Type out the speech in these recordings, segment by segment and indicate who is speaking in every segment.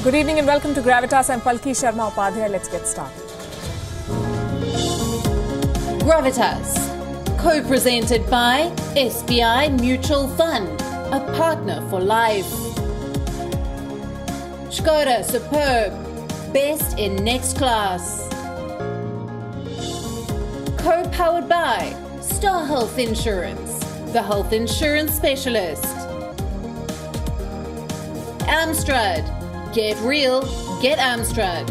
Speaker 1: Good evening and welcome to Gravitas. I'm Palki Sharma Upadhyay. Let's get started.
Speaker 2: Gravitas, co-presented by SBI Mutual Fund, a partner for life. Skoda Superb, best in next class. Co-powered by Star Health Insurance, the health insurance specialist. Amstrad, get real, get Amstrad.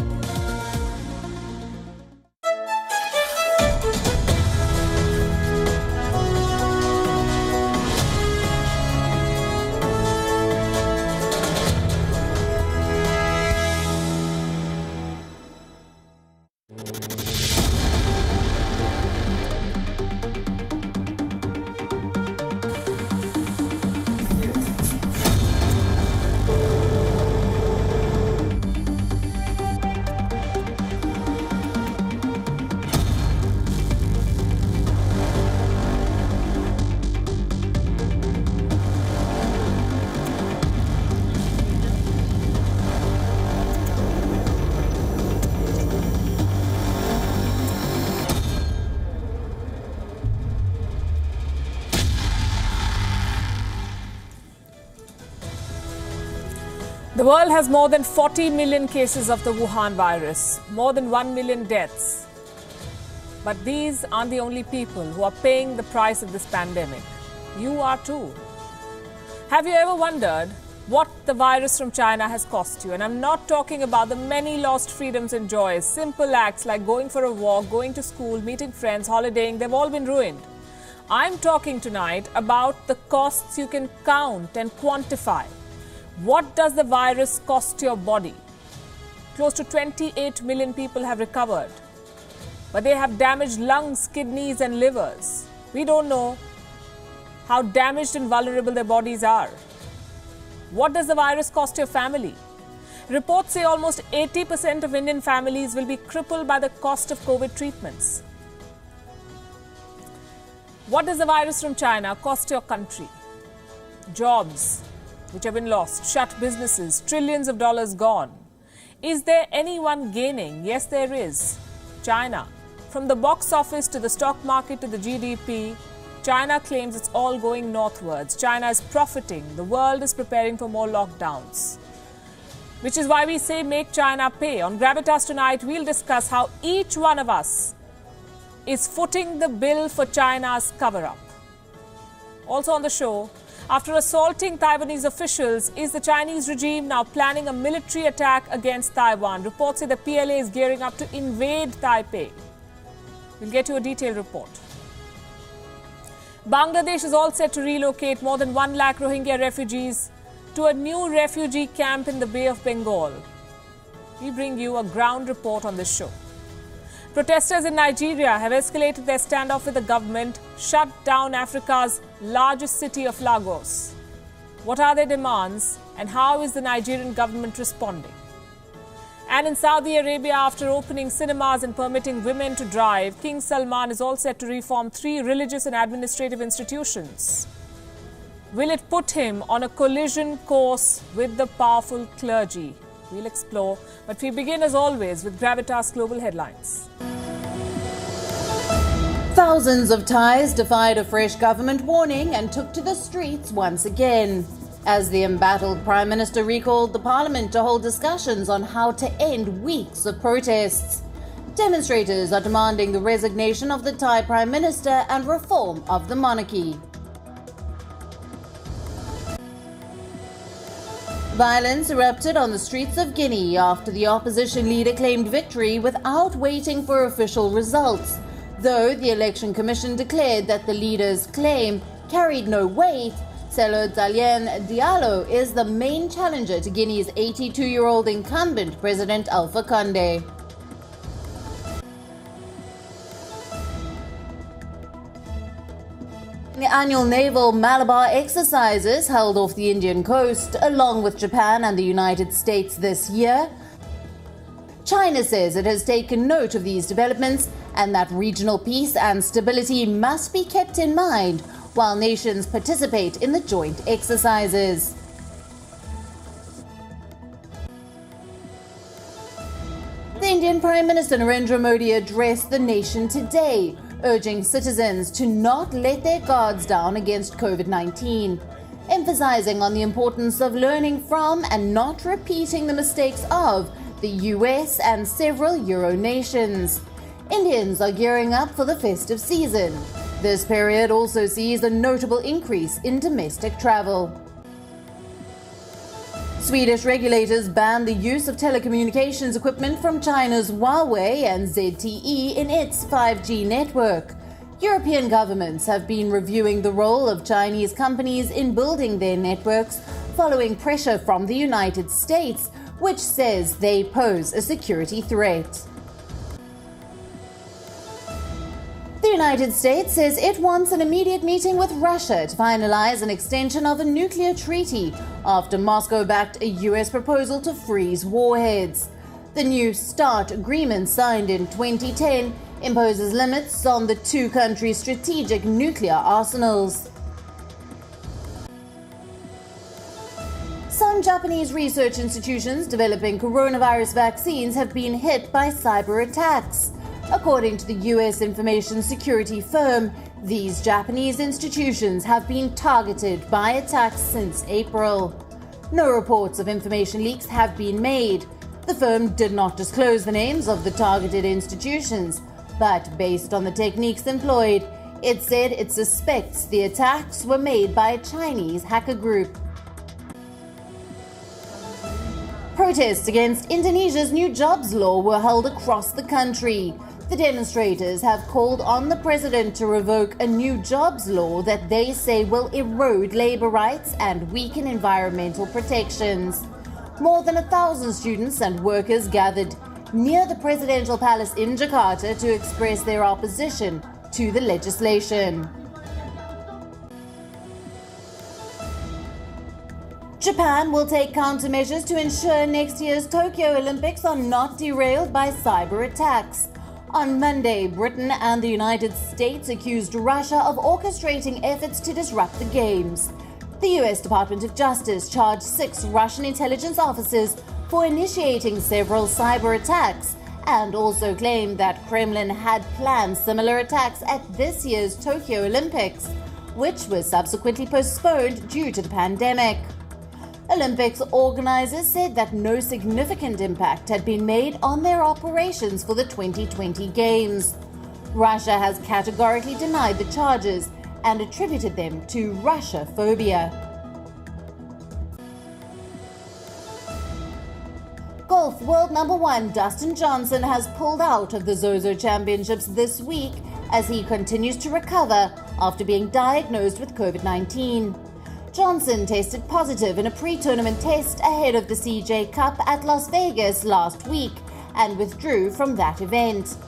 Speaker 1: The world has more than 40 million cases of the Wuhan virus, more than 1 million deaths. But these aren't the only people who are paying the price of this pandemic. You are too. Have you ever wondered what the virus from China has cost you? And I'm not talking about the many lost freedoms and joys. Simple acts like going for a walk, going to school, meeting friends, holidaying, they've all been ruined. I'm talking tonight about the costs you can count and quantify. What does the virus cost your body? Close to 28 million people have recovered, but they have damaged lungs, kidneys and livers. We don't know how damaged and vulnerable their bodies are. What does the virus cost your family? Reports say almost 80% of Indian families will be crippled by the cost of COVID treatments. What does the virus from China cost your country? Jobs which have been lost, shut businesses, trillions of dollars gone. Is there anyone gaining? Yes, there is. China. From the box office to the stock market to the GDP, China claims it's all going northwards. China is profiting. The world is preparing for more lockdowns. Which is why we say make China pay. On Gravitas tonight, we'll discuss how each one of us is footing the bill for China's cover-up. Also on the show, after assaulting Taiwanese officials, is the Chinese regime now planning a military attack against Taiwan? Reports say the PLA is gearing up to invade Taipei. We'll get you a detailed report. Bangladesh is all set to relocate more than 1 lakh Rohingya refugees to a new refugee camp in the Bay of Bengal. We bring you a ground report on this show. Protesters in Nigeria have escalated their standoff with the government, shut down Africa's largest city of Lagos. What are their demands and how is the Nigerian government responding? And in Saudi Arabia, after opening cinemas and permitting women to drive, King Salman is all set to reform 3 religious and administrative institutions. Will it put him on a collision course with the powerful clergy? We'll explore, but we begin as always with Gravitas Global Headlines.
Speaker 2: Thousands of Thais defied a fresh government warning and took to the streets once again, as the embattled Prime Minister recalled the parliament to hold discussions on how to end weeks of protests. Demonstrators are demanding the resignation of the Thai Prime Minister and reform of the monarchy. Violence erupted on the streets of Guinea after the opposition leader claimed victory without waiting for official results, though the Election Commission declared that the leader's claim carried no weight. Selo Dalien Diallo is the main challenger to Guinea's 82-year-old incumbent President Alpha Conde. The annual naval Malabar exercises held off the Indian coast, along with Japan and the United States this year. China says it has taken note of these developments and that regional peace and stability must be kept in mind while nations participate in the joint exercises. The Indian Prime Minister Narendra Modi addressed the nation today, urging citizens to not let their guards down against COVID-19, emphasizing on the importance of learning from and not repeating the mistakes of the US and several Euro nations. Indians are gearing up for the festive season. This period also sees a notable increase in domestic travel. Swedish regulators banned the use of telecommunications equipment from China's Huawei and ZTE in its 5G network. European governments have been reviewing the role of Chinese companies in building their networks following pressure from the United States, which says they pose a security threat. The United States says it wants an immediate meeting with Russia to finalize an extension of a nuclear treaty after Moscow backed a US proposal to freeze warheads. The New START agreement, signed in 2010, imposes limits on the two countries' strategic nuclear arsenals. Some Japanese research institutions developing coronavirus vaccines have been hit by cyber attacks. According to the US information security firm, these Japanese institutions have been targeted by attacks since April. No reports of information leaks have been made. The firm did not disclose the names of the targeted institutions, but based on the techniques employed, it said it suspects the attacks were made by a Chinese hacker group. Protests against Indonesia's new jobs law were held across the country. The demonstrators have called on the president to revoke a new jobs law that they say will erode labor rights and weaken environmental protections. More than 1,000 students and workers gathered near the presidential palace in Jakarta to express their opposition to the legislation. Japan will take countermeasures to ensure next year's Tokyo Olympics are not derailed by cyber attacks. On Monday, Britain and the United States accused Russia of orchestrating efforts to disrupt the Games. The US Department of Justice charged 6 Russian intelligence officers for initiating several cyber attacks and also claimed that Kremlin had planned similar attacks at this year's Tokyo Olympics, which was subsequently postponed due to the pandemic. Olympics organizers said that no significant impact had been made on their operations for the 2020 Games. Russia has categorically denied the charges and attributed them to Russia-phobia. Golf world number 1 Dustin Johnson has pulled out of the Zozo Championships this week as he continues to recover after being diagnosed with COVID-19. Johnson tested positive in a pre-tournament test ahead of the CJ Cup at Las Vegas last week and withdrew from that event.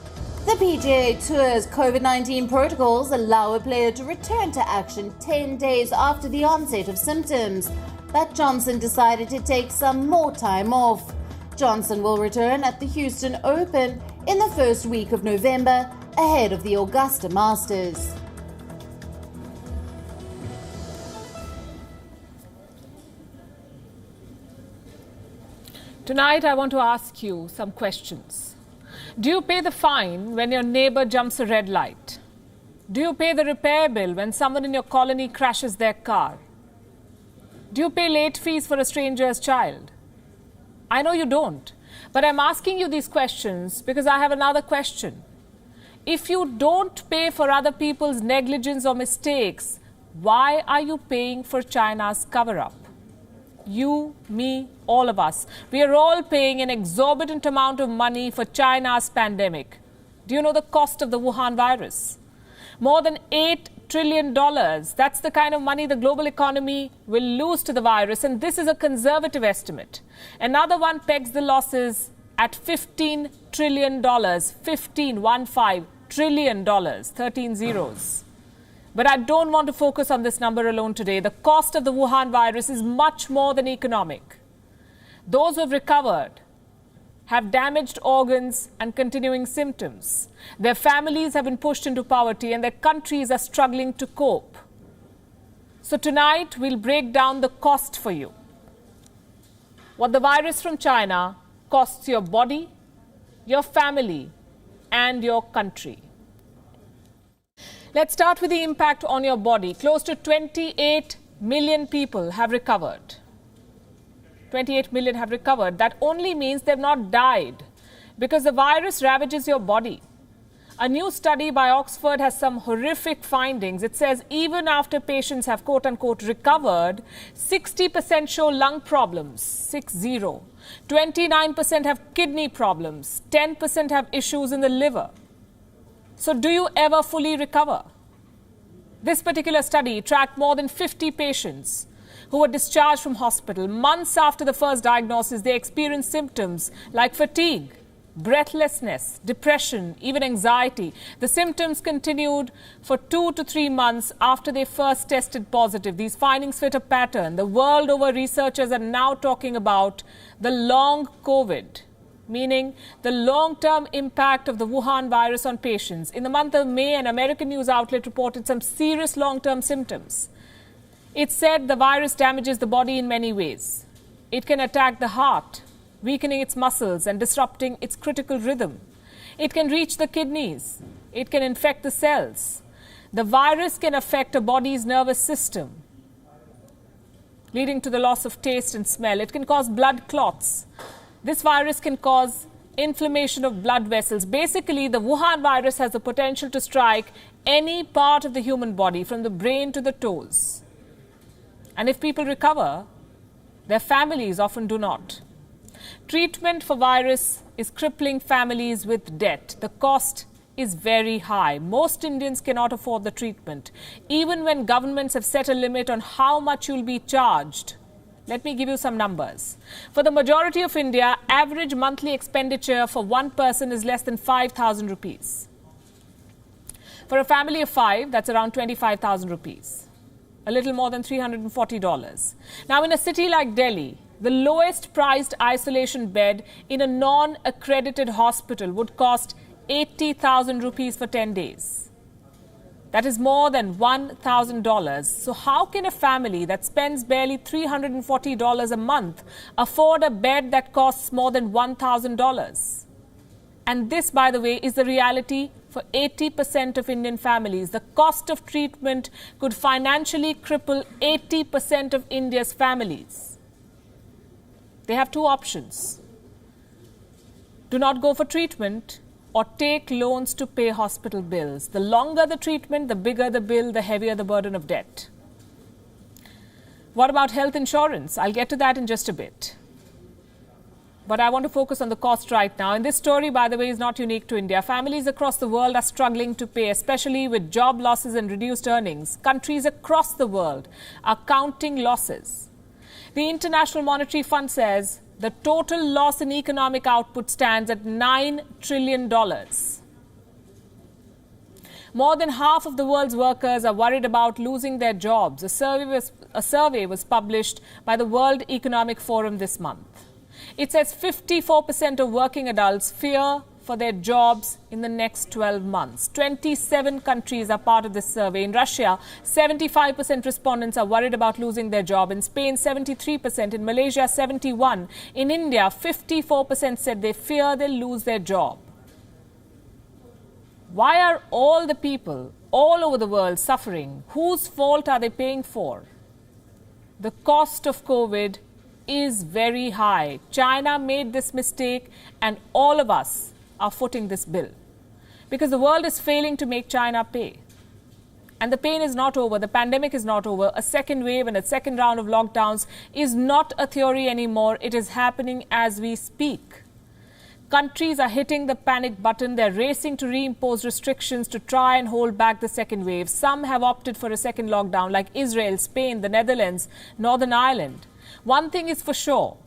Speaker 2: The PGA Tour's COVID-19 protocols allow a player to return to action 10 days after the onset of symptoms, but Johnson decided to take some more time off. Johnson will return at the Houston Open in the first week of November ahead of the Augusta Masters.
Speaker 1: Tonight, I want to ask you some questions. Do you pay the fine when your neighbor jumps a red light? Do you pay the repair bill when someone in your colony crashes their car? Do you pay late fees for a stranger's child? I know you don't, but I'm asking you these questions because I have another question. If you don't pay for other people's negligence or mistakes, why are you paying for China's cover-up? You, me, all of us. We are all paying an exorbitant amount of money for China's pandemic. Do you know the cost of the Wuhan virus? More than $8 trillion. That's the kind of money the global economy will lose to the virus, and this is a conservative estimate. Another one pegs the losses at $15 trillion. 15 trillion, 13 zeros. But I don't want to focus on this number alone today. The cost of the Wuhan virus is much more than economic. Those who have recovered have damaged organs and continuing symptoms. Their families have been pushed into poverty and their countries are struggling to cope. So tonight we'll break down the cost for you. What the virus from China costs your body, your family, and your country. Let's start with the impact on your body. Close to 28 million people have recovered. 28 million have recovered. That only means they've not died because the virus ravages your body. A new study by Oxford has some horrific findings. It says even after patients have quote-unquote recovered, 60% show lung problems, 60. 29% have kidney problems, 10% have issues in the liver. So do you ever fully recover? This particular study tracked more than 50 patients who were discharged from hospital. Months after the first diagnosis, they experienced symptoms like fatigue, breathlessness, depression, even anxiety. The symptoms continued for 2 to 3 months after they first tested positive. These findings fit a pattern. The world over, researchers are now talking about the long COVID, meaning the long-term impact of the Wuhan virus on patients. In the month of May, an American news outlet reported some serious long-term symptoms. It said the virus damages the body in many ways. It can attack the heart, weakening its muscles and disrupting its critical rhythm. It can reach the kidneys. It can infect the cells. The virus can affect a body's nervous system, leading to the loss of taste and smell. It can cause blood clots. This virus can cause inflammation of blood vessels. Basically, the Wuhan virus has the potential to strike any part of the human body, from the brain to the toes. And if people recover, their families often do not. Treatment for virus is crippling families with debt. The cost is very high. Most Indians cannot afford the treatment, even when governments have set a limit on how much you'll be charged. Let me give you some numbers. For the majority of India, average monthly expenditure for one person is less than 5,000 rupees. For a family of 5, that's around 25,000 rupees. A little more than $340. Now, in a city like Delhi, the lowest priced isolation bed in a non-accredited hospital would cost 80,000 rupees for 10 days. That is more than $1,000. So how can a family that spends barely $340 a month afford a bed that costs more than $1,000? And this, by the way, is the reality for 80% of Indian families. The cost of treatment could financially cripple 80% of India's families. They have two options. Do not go for treatment or take loans to pay hospital bills. The longer the treatment, the bigger the bill, the heavier the burden of debt. What about health insurance? I'll get to that in just a bit. But I want to focus on the cost right now. And this story, by the way, is not unique to India. Families across the world are struggling to pay, especially with job losses and reduced earnings. Countries across the world are counting losses. The International Monetary Fund says the total loss in economic output stands at $9 trillion. More than half of the world's workers are worried about losing their jobs. A survey was published by the World Economic Forum this month. It says 54% of working adults fear for their jobs in the next 12 months. 27 countries are part of this survey. In Russia, 75% respondents are worried about losing their job. In Spain, 73%. In Malaysia, 71%. In India, 54% said they fear they'll lose their job. Why are all the people all over the world suffering? Whose fault are they paying for? The cost of COVID is very high. China made this mistake and all of us are footing this bill because the world is failing to make China pay. And the pain is not over. The pandemic is not over. A second wave and a second round of lockdowns is not a theory anymore. It is happening as we speak. Countries are hitting the panic button. They're racing to reimpose restrictions to try and hold back the second wave. Some have opted for a second lockdown, like Israel, Spain, the Netherlands, Northern Ireland. One thing is for sure.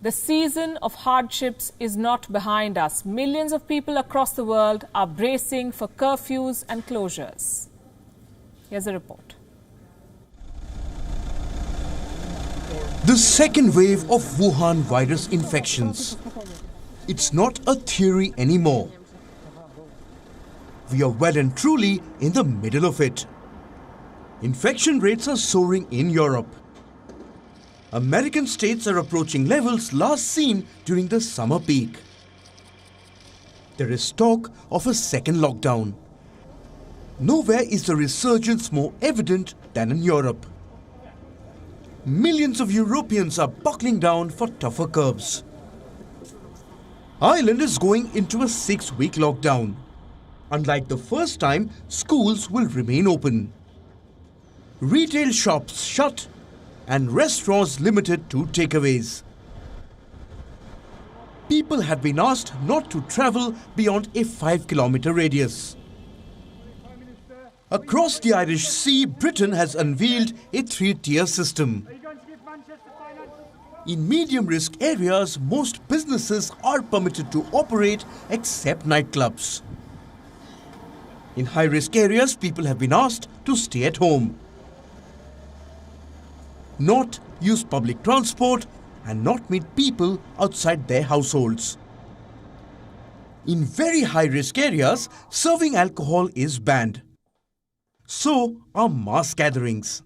Speaker 1: The season of hardships is not behind us. Millions of people across the world are bracing for curfews and closures. Here's a report.
Speaker 3: The second wave of Wuhan virus infections. It's not a theory anymore. We are well and truly in the middle of it. Infection rates are soaring in Europe. American states are approaching levels last seen during the summer peak. There is talk of a second lockdown. Nowhere is the resurgence more evident than in Europe. Millions of Europeans are buckling down for tougher curbs. Ireland is going into a 6-week lockdown. Unlike the first time, schools will remain open. Retail shops shut and restaurants limited to takeaways. People have been asked not to travel beyond a 5-kilometer radius. Across the Irish Sea, Britain has unveiled a 3-tier system. In medium-risk areas, most businesses are permitted to operate except nightclubs. In high-risk areas, people have been asked to stay at home, not use public transport and not meet people outside their households. In very high-risk areas, serving alcohol is banned. So are mass gatherings.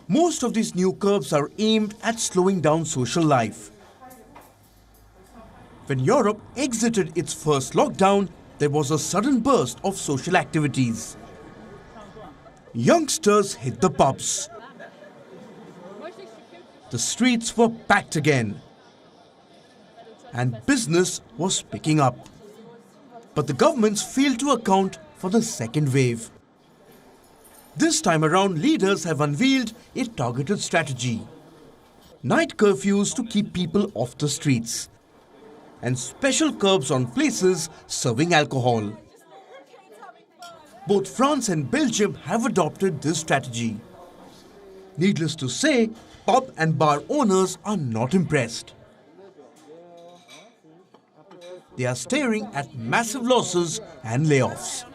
Speaker 3: Most of these new curbs are aimed at slowing down social life. When Europe exited its first lockdown, there was a sudden burst of social activities. Youngsters hit the pubs. The streets were packed again. And business was picking up. But the governments failed to account for the second wave. This time around, leaders have unveiled a targeted strategy. Night curfews to keep people off the streets. And special curbs on places serving alcohol. Both France and Belgium have adopted this strategy. Needless to say, pub and bar owners are not impressed. They are staring at massive losses and layoffs.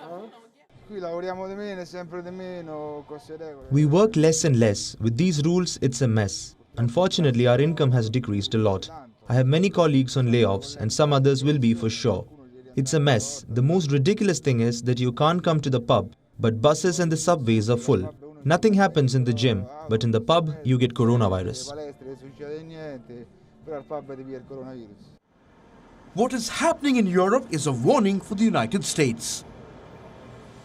Speaker 4: We work less and less. With these rules, it's a mess. Unfortunately, our income has decreased a lot. I have many colleagues on layoffs and some others will be for sure. It's a mess. The most ridiculous thing is that you can't come to the pub, but buses and the subways are full. Nothing happens in the gym, but in the pub, you get coronavirus.
Speaker 3: What is happening in Europe is a warning for the United States.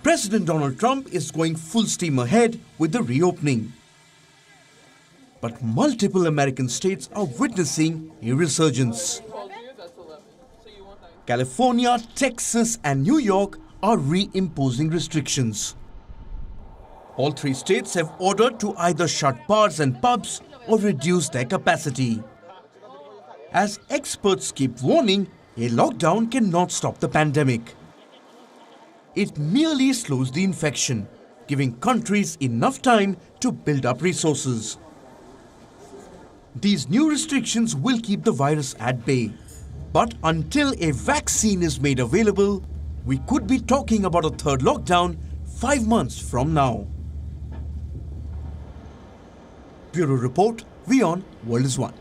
Speaker 3: President Donald Trump is going full steam ahead with the reopening. But multiple American states are witnessing a resurgence. California, Texas, and New York are reimposing restrictions. All 3 states have ordered to either shut bars and pubs or reduce their capacity. As experts keep warning, a lockdown cannot stop the pandemic. It merely slows the infection, giving countries enough time to build up resources. These new restrictions will keep the virus at bay. But until a vaccine is made available, we could be talking about a third lockdown 5 months from now. Bureau Report, WION World is One.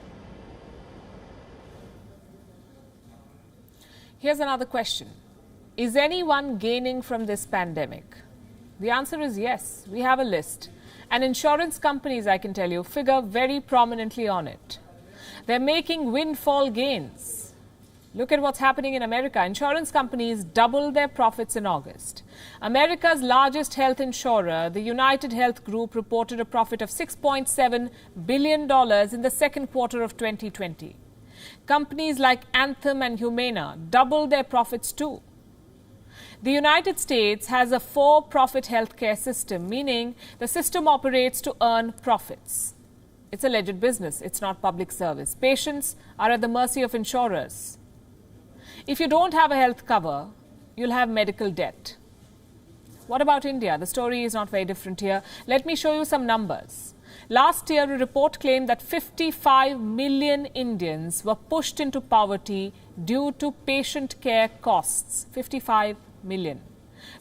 Speaker 1: Here's another question. Is anyone gaining from this pandemic? The answer is yes. We have a list. And insurance companies, I can tell you, figure very prominently on it. They're making windfall gains. Look at what's happening in America. Insurance companies doubled their profits in August. America's largest health insurer, the United Health Group, reported a profit of $6.7 billion in the second quarter of 2020. Companies like Anthem and Humana doubled their profits too. The United States has a for-profit healthcare system, meaning the system operates to earn profits. It's a legit business. It's not public service. Patients are at the mercy of insurers. If you don't have a health cover, you'll have medical debt. What about India? The story is not very different here. Let me show you some numbers. Last year, a report claimed that 55 million Indians were pushed into poverty due to patient care costs. 55 million.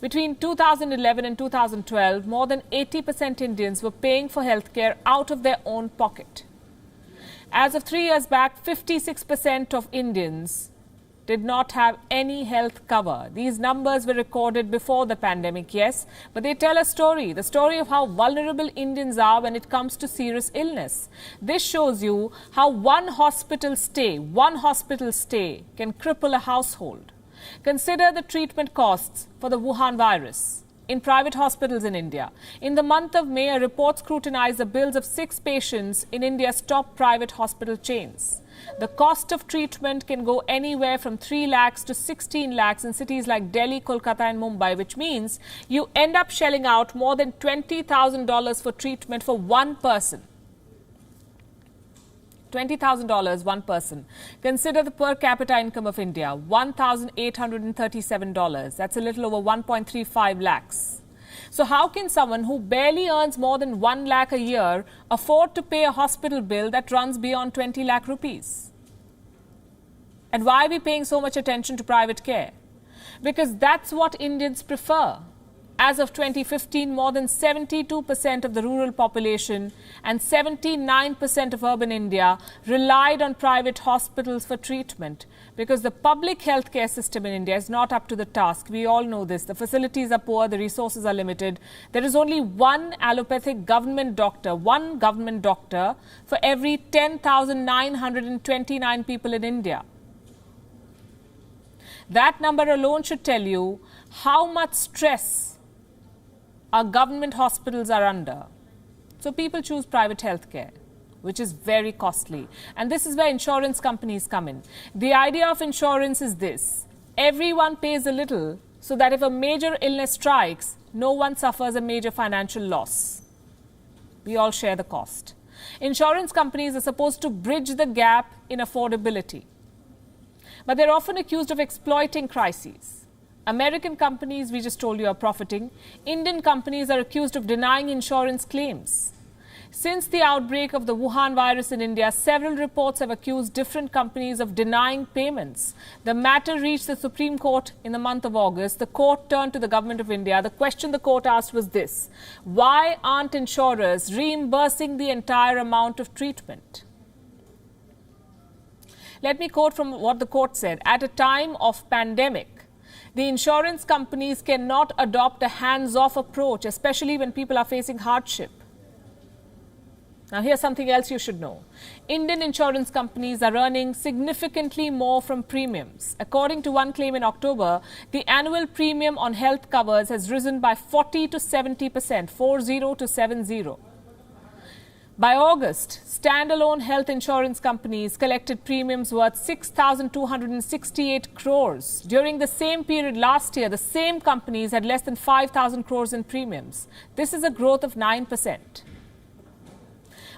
Speaker 1: Between 2011 and 2012, more than 80% Indians were paying for healthcare out of their own pocket. As of 3 years back, 56% of Indians did not have any health cover. These numbers were recorded before the pandemic, yes, but they tell a story, the story of how vulnerable Indians are when it comes to serious illness. This shows you how one hospital stay can cripple a household. Consider the treatment costs for the Wuhan virus in private hospitals in India. In the month of May, a report scrutinized the bills of 6 patients in India's top private hospital chains. The cost of treatment can go anywhere from 3 lakhs to 16 lakhs in cities like Delhi, Kolkata and Mumbai, which means you end up shelling out more than $20,000 for treatment for one person. $20,000 one person. Consider the per capita income of India, $1,837. That's a little over 1.35 lakhs. So how can someone who barely earns more than 1 lakh a year afford to pay a hospital bill that runs beyond 20 lakh rupees? And why are we paying so much attention to private care? Because that's what Indians prefer. As of 2015, more than 72% of the rural population and 79% of urban India relied on private hospitals for treatment because the public healthcare system in India is not up to the task. We all know this. The facilities are poor, the resources are limited. There is only one allopathic government doctor for every 10,929 people in India. That number alone should tell you how much stress our government hospitals are under. So people choose private healthcare, which is very costly. And this is where insurance companies come in. The idea of insurance is this: everyone pays a little so that if a major illness strikes, no one suffers a major financial loss. We all share the cost. Insurance companies are supposed to bridge the gap in affordability, but they're often accused of exploiting crises. American companies, we just told you, are profiting. Indian companies are accused of denying insurance claims. Since the outbreak of the Wuhan virus in India, several reports have accused different companies of denying payments. The matter reached the Supreme Court in the month of August. The court turned to the government of India. The question the court asked was this: why aren't insurers reimbursing the entire amount of treatment? Let me quote from what the court said. At a time of pandemic, the insurance companies cannot adopt a hands-off approach, especially when people are facing hardship. Now, here's something else you should know. Indian insurance companies are earning significantly more from premiums. According to one claim in October, the annual premium on health covers has risen by 40 to 70%, 40 to 70. By August, standalone health insurance companies collected premiums worth 6,268 crores. During the same period last year, the same companies had less than 5,000 crores in premiums. This is a growth of 9%.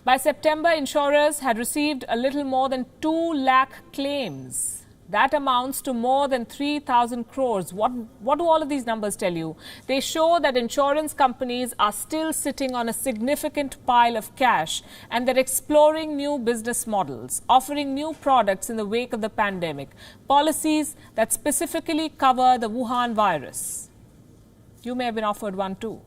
Speaker 1: By September, insurers had received a little more than 2 lakh claims. That amounts to more than 3,000 crores. What do all of these numbers tell you? They show that insurance companies are still sitting on a significant pile of cash, and they're exploring new business models, offering new products in the wake of the pandemic, policies that specifically cover the Wuhan virus. You may have been offered one too.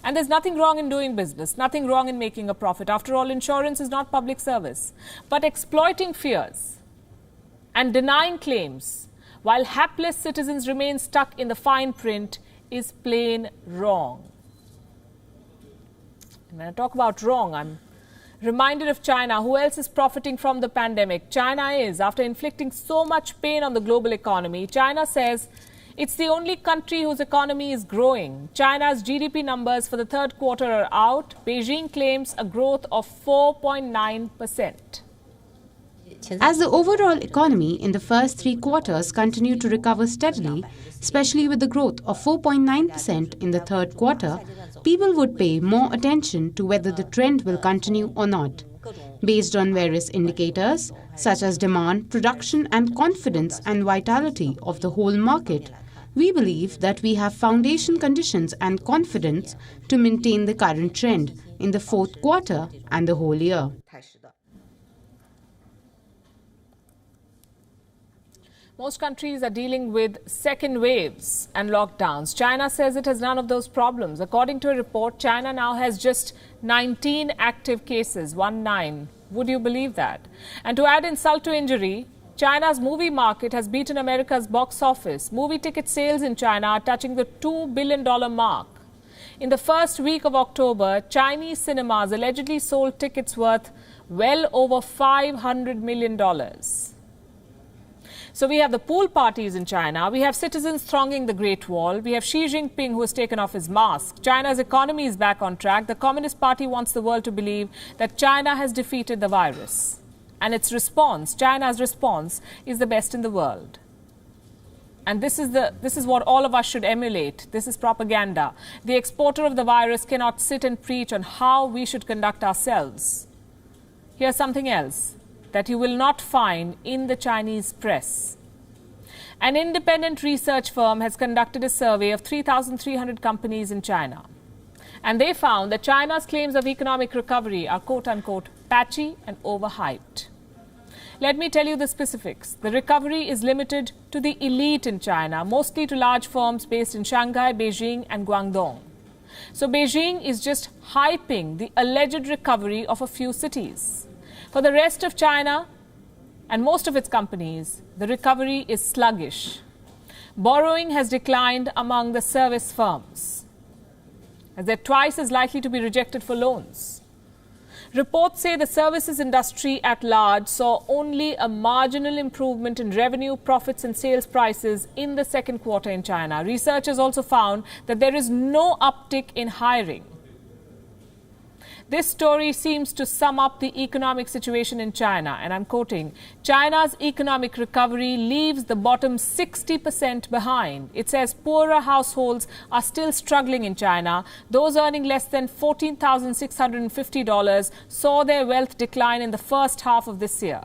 Speaker 1: And there's nothing wrong in doing business, nothing wrong in making a profit. After all, insurance is not public service. But exploiting fears and denying claims while hapless citizens remain stuck in the fine print is plain wrong. And when I talk about wrong, I'm Reminded of China, who else is profiting from the pandemic? China is. After inflicting so much pain on the global economy, China says it's the only country whose economy is growing. China's GDP numbers for the third quarter are out. Beijing claims a growth of 4.9%.
Speaker 5: As the overall economy in the first 3 quarters continued to recover steadily, especially with the growth of 4.9% in the third quarter, people would pay more attention to whether the trend will continue or not. Based on various indicators, such as demand, production and confidence and vitality of the whole market, we believe that we have foundation conditions and confidence to maintain the current trend in the fourth quarter and the whole year.
Speaker 1: Most countries are dealing with second waves and lockdowns. China says it has none of those problems. According to a report, China now has just 19 active cases, 19. Would you believe that? And to add insult to injury, China's movie market has beaten America's box office. Movie ticket sales in China are touching the $2 billion mark. In the first week of October, Chinese cinemas allegedly sold tickets worth well over $500 million. So we have the pool parties in China, we have citizens thronging the Great Wall, we have Xi Jinping who has taken off his mask. China's economy is back on track. The Communist Party wants the world to believe that China has defeated the virus. And its response, China's response, is the best in the world. And this is what all of us should emulate. This is propaganda. The exporter of the virus cannot sit and preach on how we should conduct ourselves. Here's something else that you will not find in the Chinese press. An independent research firm has conducted a survey of 3,300 companies in China. And they found that China's claims of economic recovery are quote-unquote patchy and overhyped. Let me tell you the specifics. The recovery is limited to the elite in China, mostly to large firms based in Shanghai, Beijing and Guangdong. So Beijing is just hyping the alleged recovery of a few cities. For the rest of China and most of its companies, the recovery is sluggish. Borrowing has declined among the service firms, as they're twice as likely to be rejected for loans. Reports say the services industry at large saw only a marginal improvement in revenue, profits and sales prices in the second quarter in China. Researchers also found that there is no uptick in hiring. This story seems to sum up the economic situation in China, and I'm quoting, China's economic recovery leaves the bottom 60% behind. It says poorer households are still struggling in China. Those earning less than $14,650 saw their wealth decline in the first half of this year.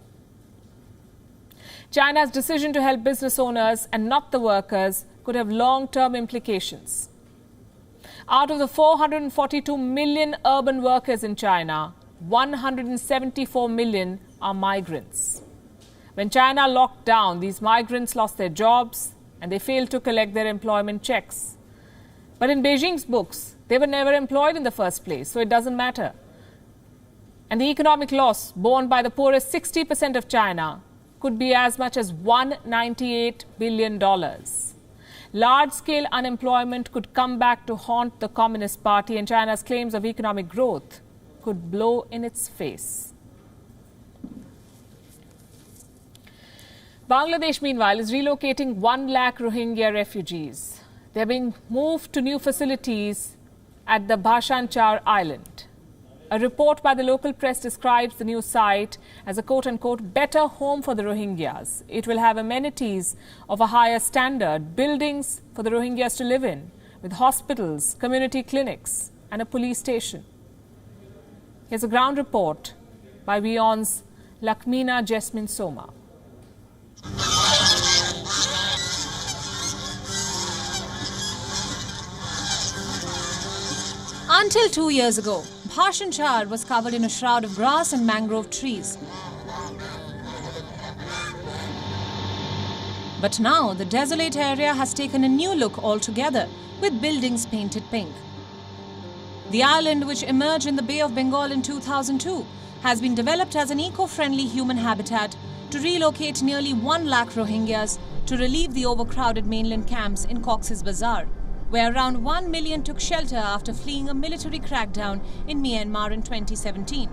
Speaker 1: China's decision to help business owners and not the workers could have long-term implications. Out of the 442 million urban workers in China, 174 million are migrants. When China locked down, these migrants lost their jobs and they failed to collect their employment checks. But in Beijing's books, they were never employed in the first place, so it doesn't matter. And the economic loss borne by the poorest 60% of China could be as much as $198 billion. Large-scale unemployment could come back to haunt the Communist Party, and China's claims of economic growth could blow in its face. Bangladesh, meanwhile, is relocating 1 lakh Rohingya refugees. They're being moved to new facilities at the Bhashanchar Island. A report by the local press describes the new site as a quote-unquote better home for the Rohingyas. It will have amenities of a higher standard, buildings for the Rohingyas to live in, with hospitals, community clinics and a police station. Here's a ground report by WION's Lakmina Jasmine Soma.
Speaker 6: Until 2 years ago, Bhashanchar was covered in a shroud of grass and mangrove trees. But now the desolate area has taken a new look altogether, with buildings painted pink. The island, which emerged in the Bay of Bengal in 2002, has been developed as an eco-friendly human habitat to relocate nearly 1 lakh Rohingyas to relieve the overcrowded mainland camps in Cox's Bazar, where around 1 million took shelter after fleeing a military crackdown in Myanmar in 2017.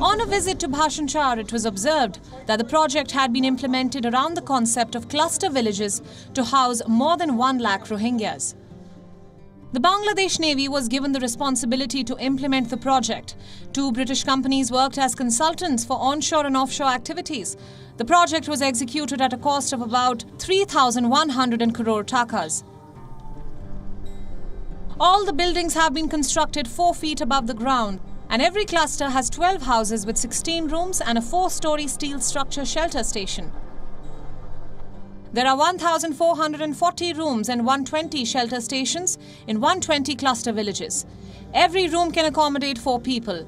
Speaker 6: On a visit to Bhashanchar, it was observed that the project had been implemented around the concept of cluster villages to house more than 1 lakh Rohingyas. The Bangladesh Navy was given the responsibility to implement the project. 2 British companies worked as consultants for onshore and offshore activities. The project was executed at a cost of about 3,100 crore takas. All the buildings have been constructed 4 feet above the ground, and every cluster has 12 houses with 16 rooms and a 4-story steel structure shelter station. There are 1,440 rooms and 120 shelter stations in 120 cluster villages. Every room can accommodate 4 people.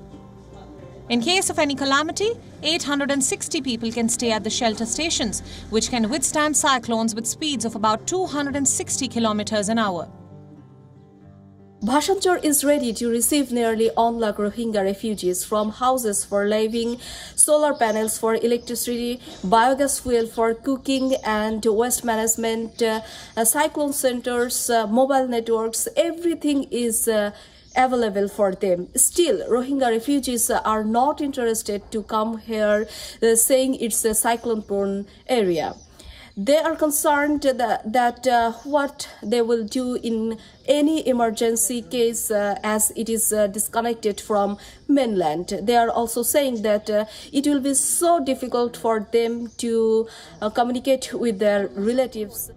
Speaker 6: In case of any calamity, 860 people can stay at the shelter stations, which can withstand cyclones with speeds of about 260 kilometers an hour.
Speaker 7: Bhashanchar is ready to receive nearly 1 lakh Rohingya refugees from houses for living, solar panels for electricity, biogas fuel for cooking and waste management, cyclone centers, mobile networks. Everything is available for them. Still, Rohingya refugees are not interested to come here, saying it's a cyclone-prone area. They are concerned that what they will do in any emergency case as it is disconnected from mainland. They are also saying that it will be so difficult for them to communicate with their relatives.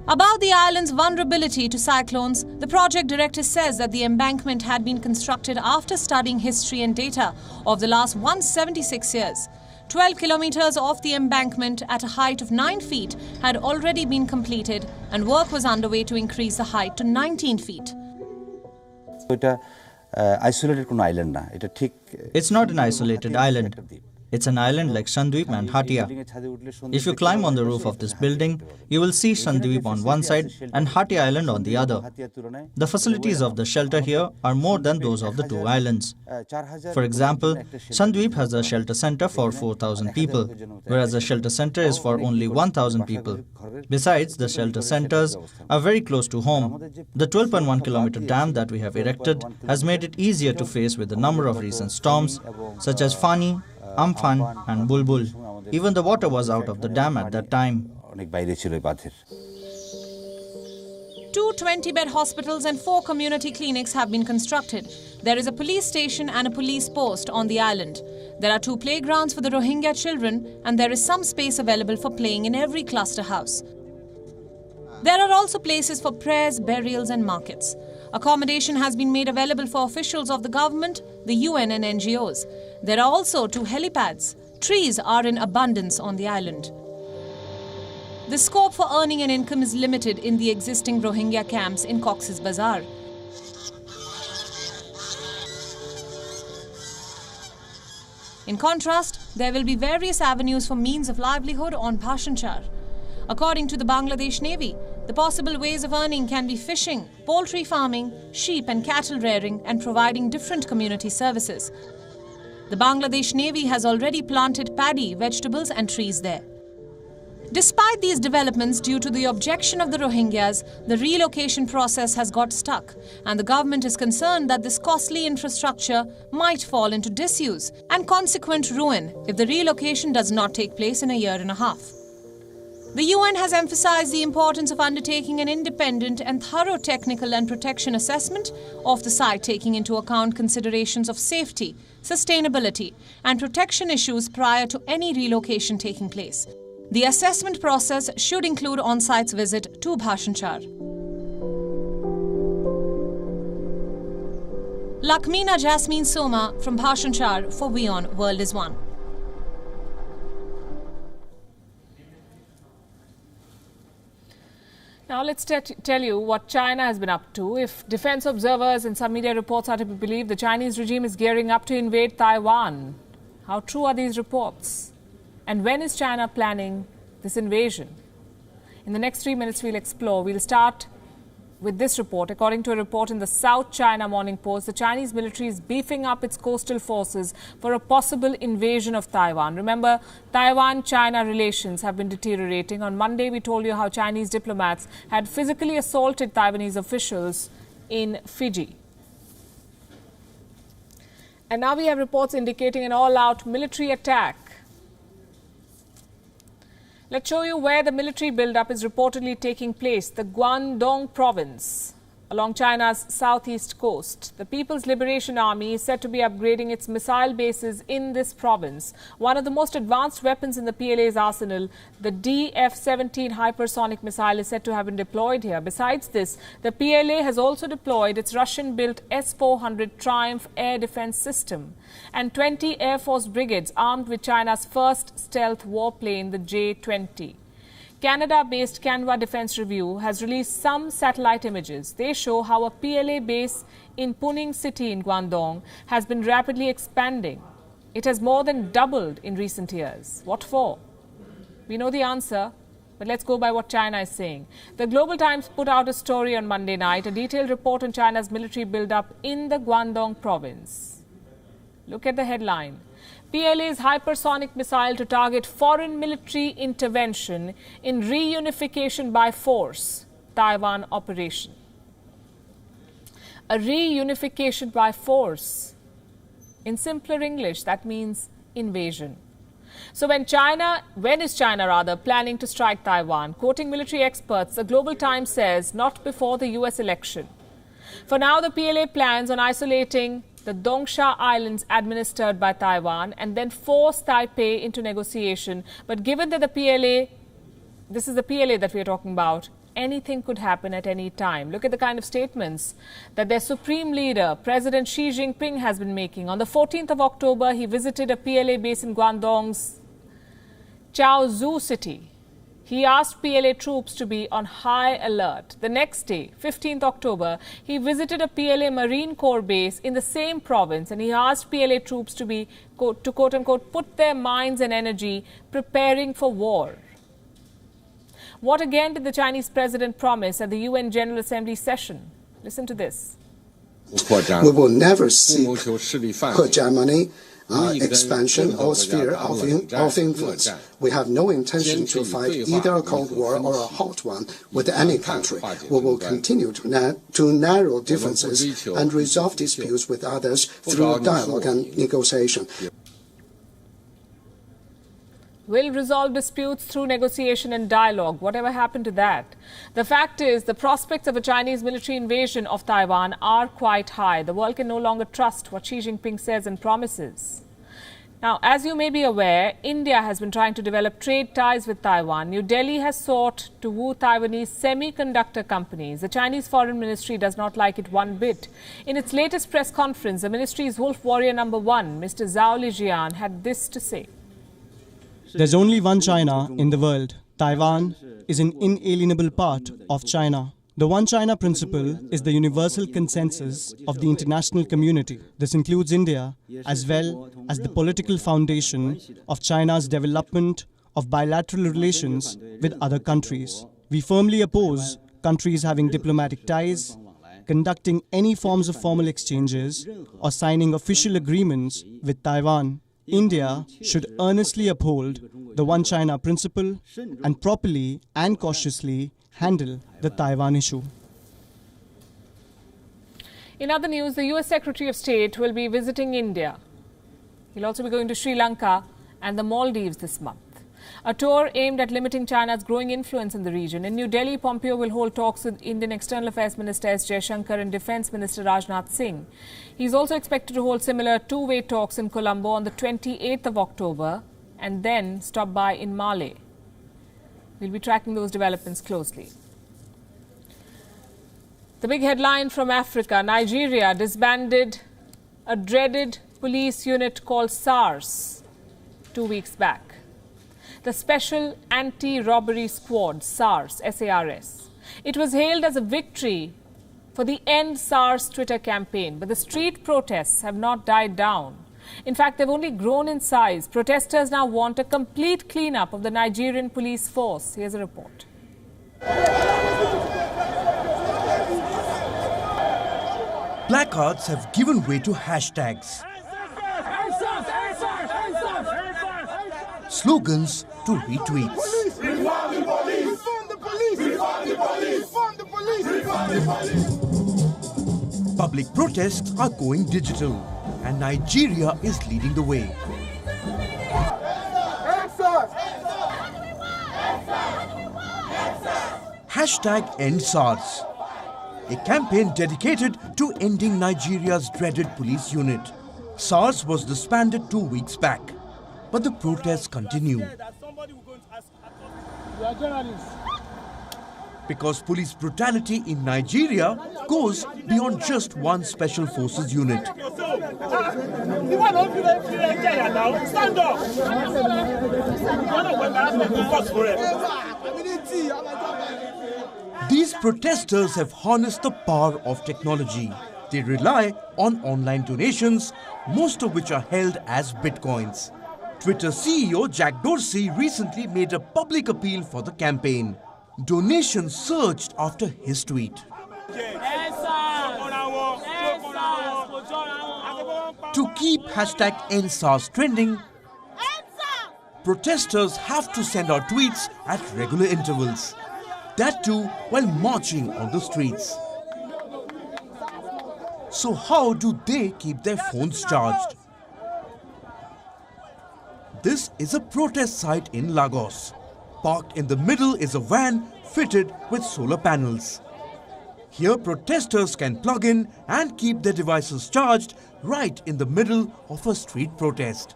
Speaker 6: About the island's vulnerability to cyclones, the project director says that the embankment had been constructed after studying history and data of the last 176 years. 12 kilometers of the embankment at a height of 9 feet had already been completed, and work was underway to increase the height to 19 feet.
Speaker 8: It's not an isolated island. It's an island like Sandweep and Hatia. If you climb on the roof of this building, you will see Sandweep on one side and Hatia Island on the other. The facilities of the shelter here are more than those of the 2 islands. For example, Sandweep has a shelter center for 4,000 people, whereas the shelter center is for only 1,000 people. Besides, the shelter centers are very close to home. The 12.1 kilometer dam that we have erected has made it easier to face with a number of recent storms, such as Fani, Amphan and Bulbul. Even the water was out of the dam at that time.
Speaker 6: 2 20-bed hospitals and 4 community clinics have been constructed. There is a police station and a police post on the island. There are 2 playgrounds for the Rohingya children, and there is some space available for playing in every cluster house. There are also places for prayers, burials and markets. Accommodation has been made available for officials of the government, the UN and NGOs. There are also 2 helipads. Trees are in abundance on the island. The scope for earning an income is limited in the existing Rohingya camps in Cox's Bazar. In contrast, there will be various avenues for means of livelihood on Bhashanchar. According to the Bangladesh Navy, the possible ways of earning can be fishing, poultry farming, sheep and cattle rearing, and providing different community services. The Bangladesh Navy has already planted paddy, vegetables and trees there. Despite these developments, due to the objection of the Rohingyas, the relocation process has got stuck, and the government is concerned that this costly infrastructure might fall into disuse and consequent ruin if the relocation does not take place in a year and a half. The UN has emphasized the importance of undertaking an independent and thorough technical and protection assessment of the site, taking into account considerations of safety, sustainability, and protection issues prior to any relocation taking place. The assessment process should include on-site's visit to Bhashanchar. Lakmeena Jasmine Soma from Bhashanchar for WION World is One.
Speaker 1: Now let's tell you what China has been up to. If defense observers and some media reports are to be believed, the Chinese regime is gearing up to invade Taiwan. How true are these reports? And when is China planning this invasion? In the next 3 minutes, we'll explore. We'll start with this report. According to a report in the South China Morning Post, the Chinese military is beefing up its coastal forces for a possible invasion of Taiwan. Remember, Taiwan-China relations have been deteriorating. On Monday, we told you how Chinese diplomats had physically assaulted Taiwanese officials in Fiji. And now we have reports indicating an all-out military attack. Let's show you where the military build-up is reportedly taking place. The Guangdong province, along China's southeast coast. The People's Liberation Army is said to be upgrading its missile bases in this province. One of the most advanced weapons in the PLA's arsenal, the DF-17 hypersonic missile, is said to have been deployed here. Besides this, the PLA has also deployed its Russian-built S-400 Triumph air defense system and 20 Air Force brigades armed with China's first stealth warplane, the J-20. Canada-based Canva Defense Review has released some satellite images. They show how a PLA base in Puning city in Guangdong has been rapidly expanding. It has more than doubled in recent years. What for? We know the answer, but let's go by what China is saying. The Global Times put out a story on Monday night, a detailed report on China's military build-up in the Guangdong province. Look at the headline. PLA's hypersonic missile to target foreign military intervention in reunification by force, Taiwan operation. A reunification by force. In simpler English, that means invasion. So when is China planning to strike Taiwan? Quoting military experts, the Global Times says not before the US election. For now, the PLA plans on isolating the Dongsha Islands administered by Taiwan and then force Taipei into negotiation. But given that this is the PLA that we are talking about, anything could happen at any time. Look at the kind of statements that their supreme leader, President Xi Jinping, has been making. On the 14th of October, he visited a PLA base in Guangdong's Chaozhou city. He asked PLA troops to be on high alert. The next day, 15th October, he visited a PLA Marine Corps base in the same province and he asked PLA troops to quote-unquote, put their minds and energy preparing for war. What again did the Chinese president promise at the UN General Assembly session? Listen to this.
Speaker 9: We will never seek hegemony, expansion or sphere of influence. We have no intention to fight either a cold war or a hot one with any country. We will continue to narrow differences and resolve disputes with others through dialogue and negotiation.
Speaker 1: Will resolve disputes through negotiation and dialogue. Whatever happened to that? The fact is, the prospects of a Chinese military invasion of Taiwan are quite high. The world can no longer trust what Xi Jinping says and promises. Now, as you may be aware, India has been trying to develop trade ties with Taiwan. New Delhi has sought to woo Taiwanese semiconductor companies. The Chinese Foreign Ministry does not like it one bit. In its latest press conference, the ministry's wolf warrior number one, Mr. Zhao Lijian, had this to say.
Speaker 10: There's only one China in the world. Taiwan is an inalienable part of China. The One China principle is the universal consensus of the international community. This includes India as well as the political foundation of China's development of bilateral relations with other countries. We firmly oppose countries having diplomatic ties, conducting any forms of formal exchanges, or signing official agreements with Taiwan. India should earnestly uphold the One China principle and properly and cautiously handle the Taiwan issue.
Speaker 1: In other news, the US Secretary of State will be visiting India. He'll also be going to Sri Lanka and the Maldives this month. A tour aimed at limiting China's growing influence in the region. In New Delhi, Pompeo will hold talks with Indian External Affairs Minister S. Jaishankar and Defence Minister Rajnath Singh. He's also expected to hold similar two-way talks in Colombo on the 28th of October and then stop by in Male. We'll be tracking those developments closely. The big headline from Africa: Nigeria disbanded a dreaded police unit called SARS 2 weeks back. The Special Anti-Robbery Squad, SARS, S-A-R-S. It was hailed as a victory for the End SARS Twitter campaign, but the street protests have not died down. In fact, they've only grown in size. Protesters now want a complete cleanup of the Nigerian police force. Here's a report.
Speaker 3: Placards have given way to hashtags. Slogans to retweets. Public protests are going digital, and Nigeria is leading the way. #EndSARS, a campaign dedicated to ending Nigeria's dreaded police unit. SARS was disbanded 2 weeks back, but the protests continue. Because police brutality in Nigeria goes beyond just one special forces unit. These protesters have harnessed the power of technology. They rely on online donations, most of which are held as bitcoins. Twitter CEO Jack Dorsey recently made a public appeal for the campaign. Donations surged after his tweet. To keep #EndSARS trending, protesters have to send out tweets at regular intervals. That too while marching on the streets. So how do they keep their phones charged? This is a protest site in Lagos. Parked in the middle is a van fitted with solar panels. Here protesters can plug in and keep their devices charged right in the middle of a street protest.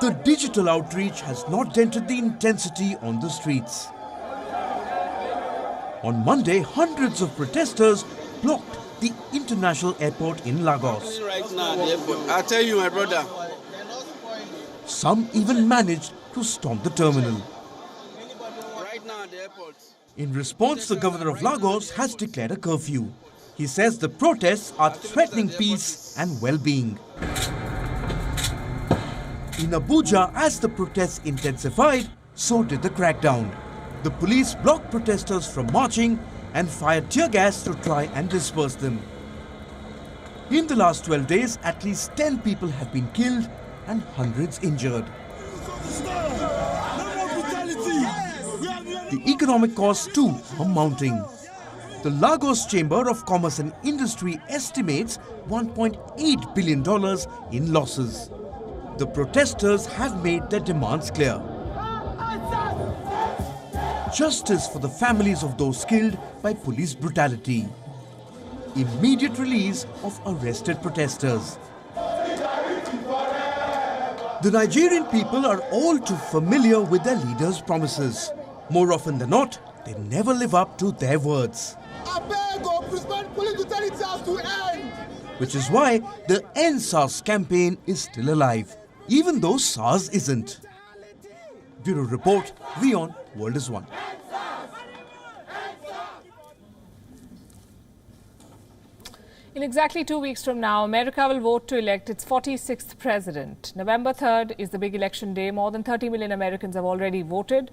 Speaker 3: The digital outreach has not dented the intensity on the streets. On Monday, hundreds of protesters blocked the international airport in Lagos.
Speaker 11: I tell you, my brother.
Speaker 3: Some even managed to storm the terminal. In response, the governor of Lagos has declared a curfew. He says the protests are threatening peace and well-being. In Abuja, as the protests intensified, so did the crackdown. The police blocked protesters from marching and fired tear gas to try and disperse them. In the last 12 days, at least 10 people have been killed and hundreds injured. The economic costs too are mounting. The Lagos Chamber of Commerce and Industry estimates $1.8 billion in losses. The protesters have made their demands clear. Justice for the families of those killed by police brutality. Immediate release of arrested protesters. The Nigerian people are all too familiar with their leaders' promises. More often than not, they never live up to their words. Which is why the EndSARS campaign is still alive, even though SARS isn't. Bureau Report, WION World is One.
Speaker 1: In exactly 2 weeks from now, America will vote to elect its 46th president. November 3rd is the big election day. More than 30 million Americans have already voted.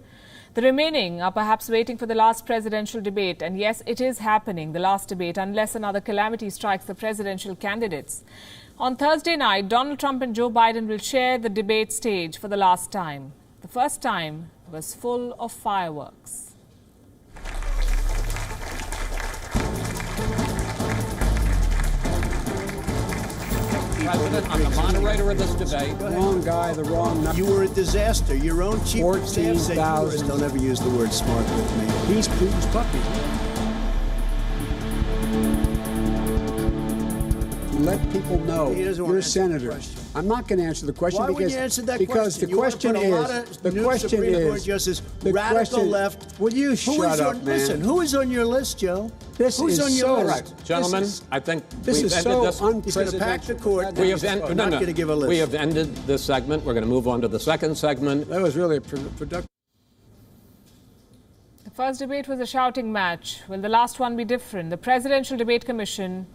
Speaker 1: The remaining are perhaps waiting for the last presidential debate. And yes, it is happening, the last debate, unless another calamity strikes the presidential candidates. On Thursday night, Donald Trump and Joe Biden will share the debate stage for the last time. The first time was full of fireworks.
Speaker 12: President, I'm the moderator of this debate.
Speaker 13: Wrong guy, the wrong number.
Speaker 14: You were a disaster. Your own chief of staff said you were. Don't ever use the word smart with me.
Speaker 13: He's Putin's puppy. Let people know you're a senator. I'm not going to answer the question.
Speaker 14: Why would you answer that question?
Speaker 13: The question is, the
Speaker 14: radical left.
Speaker 13: Will you shut up, man?
Speaker 14: Listen, who is on your list, Joe?
Speaker 13: Who's
Speaker 14: on your list?
Speaker 12: Right. Gentlemen, I think
Speaker 13: this is so unprecedented.
Speaker 14: He's going to pack the court.
Speaker 12: We're not going to give a list. We have ended this segment. We're going to move on to the second segment.
Speaker 13: That was really a productive.
Speaker 1: The first debate was a shouting match. Will the last one be different? The Presidential Debate Commission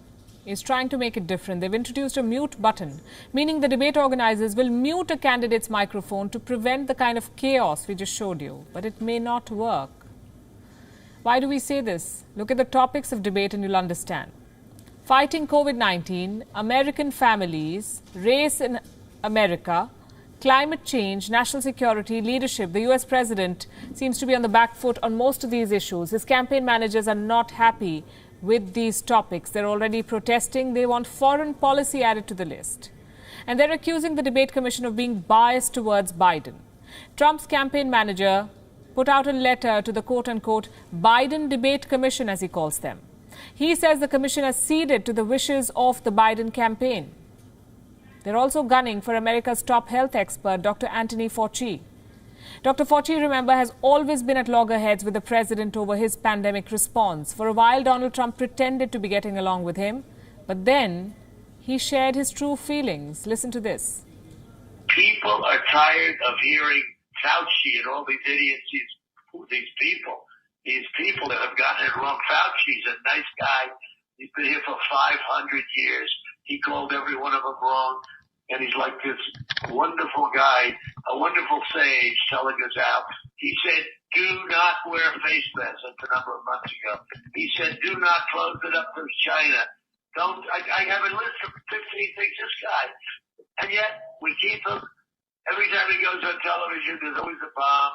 Speaker 1: is trying to make it different. They've introduced a mute button, meaning the debate organizers will mute a candidate's microphone to prevent the kind of chaos we just showed you. But it may not work. Why do we say this? Look at the topics of debate and you'll understand. Fighting COVID-19, American families, race in America, climate change, national security, leadership. The US president seems to be on the back foot on most of these issues. His campaign managers are not happy with these topics. They're already protesting. They want foreign policy added to the list. And they're accusing the debate commission of being biased towards Biden. Trump's campaign manager put out a letter to the quote-unquote Biden debate commission, as he calls them. He says the commission has ceded to the wishes of the Biden campaign. They're also gunning for America's top health expert, Dr. Anthony Fauci. Dr. Fauci, remember, has always been at loggerheads with the president over his pandemic response. For a while, Donald Trump pretended to be getting along with him, but then he shared his true feelings. Listen to this.
Speaker 15: People are tired of hearing Fauci and all these idiots, these people that have gotten it wrong. Fauci's a nice guy. He's been here for 500 years. He called every one of them wrong. And he's like this wonderful guy, a wonderful sage telling us out. He said, do not wear face masks. That's a number of months ago. He said, do not close it up to China. I have a list of 15 things, this guy. And yet, we keep him. Every time he goes on television, there's always a bomb.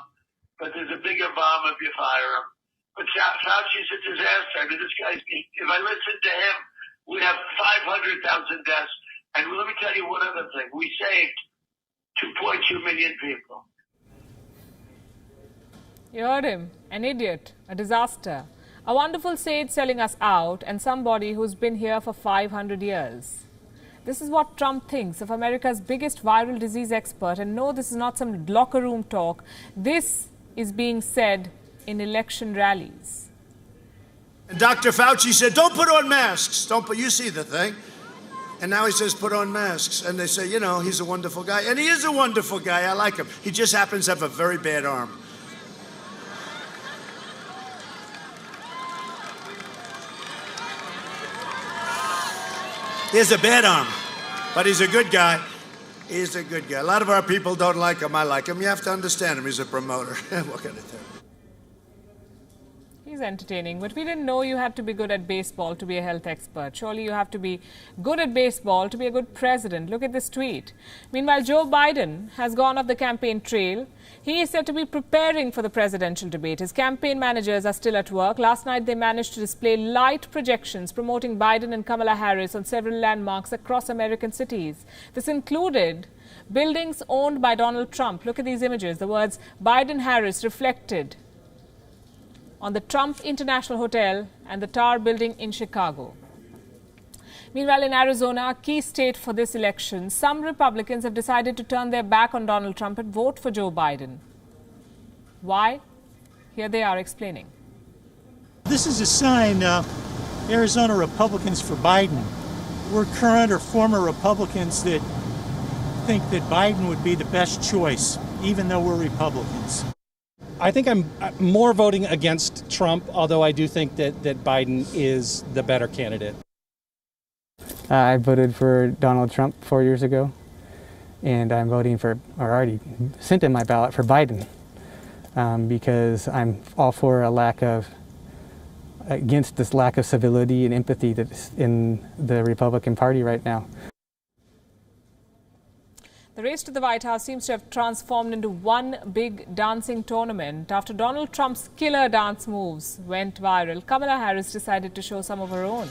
Speaker 15: But there's a bigger bomb if you fire him. But Fauci's a disaster. I mean, this guy, if I listen to him, we have 500,000 deaths. And let me tell you one other thing. We saved 2.2 million people.
Speaker 1: You heard him. An idiot. A disaster. A wonderful sage selling us out, and somebody who's been here for 500 years. This is what Trump thinks of America's biggest viral disease expert. And no, this is not some locker room talk. This is being said in election rallies.
Speaker 16: And Dr. Fauci said, don't put on masks. You see the thing. And now he says, put on masks. And they say, you know, he's a wonderful guy. And he is a wonderful guy. I like him. He just happens to have a very bad arm. He has a bad arm, but he's a good guy. He's a good guy. A lot of our people don't like him. I like him. You have to understand him. He's a promoter. What can I tell you?
Speaker 1: He's entertaining, but we didn't know you had to be good at baseball to be a health expert. Surely you have to be good at baseball to be a good president. Look at this tweet. Meanwhile, Joe Biden has gone off the campaign trail. He is said to be preparing for the presidential debate. His campaign managers are still at work. Last night, they managed to display light projections promoting Biden and Kamala Harris on several landmarks across American cities. This included buildings owned by Donald Trump. Look at these images. The words Biden-Harris reflected on the Trump International Hotel and the Tower Building in Chicago. Meanwhile, in Arizona, a key state for this election, some Republicans have decided to turn their back on Donald Trump and vote for Joe Biden. Why? Here they are explaining.
Speaker 17: This is a sign, Arizona Republicans for Biden. We're current or former Republicans that think that Biden would be the best choice, even though we're Republicans.
Speaker 18: I think I'm more voting against Trump, although I do think that Biden is the better candidate.
Speaker 19: I voted for Donald Trump 4 years ago, and I'm voting for, or already sent in my ballot for Biden, because I'm all for against this lack of civility and empathy that's in the Republican Party right now.
Speaker 1: The race to the White House seems to have transformed into one big dancing tournament. After Donald Trump's killer dance moves went viral, Kamala Harris decided to show some of her own.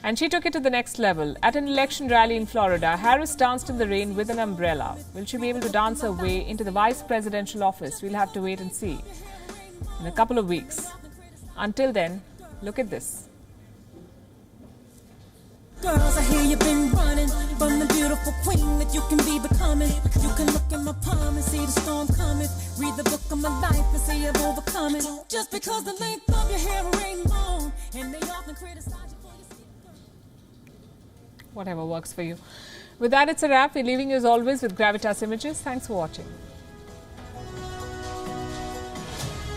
Speaker 1: And she took it to the next level. At an election rally in Florida, Harris danced in the rain with an umbrella. Will she be able to dance her way into the vice presidential office? We'll have to wait and see in a couple of weeks. Until then, look at this.
Speaker 20: Girls, I hear you've been running from the beautiful queen that you can be becoming. You can look in my palm and see the storm coming. Read the book of my life and see I've overcome it. Just because the length of your hair ain't long, and they often criticize you for your skin.
Speaker 1: Whatever works for you. With that, it's a wrap. We're leaving you as always with Gravitas Images. Thanks for watching.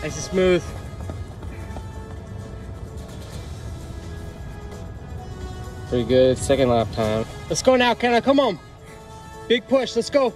Speaker 21: Nice and smooth. Pretty good. Second lap time. Let's go now, Kenna. Come on. Big push. Let's go.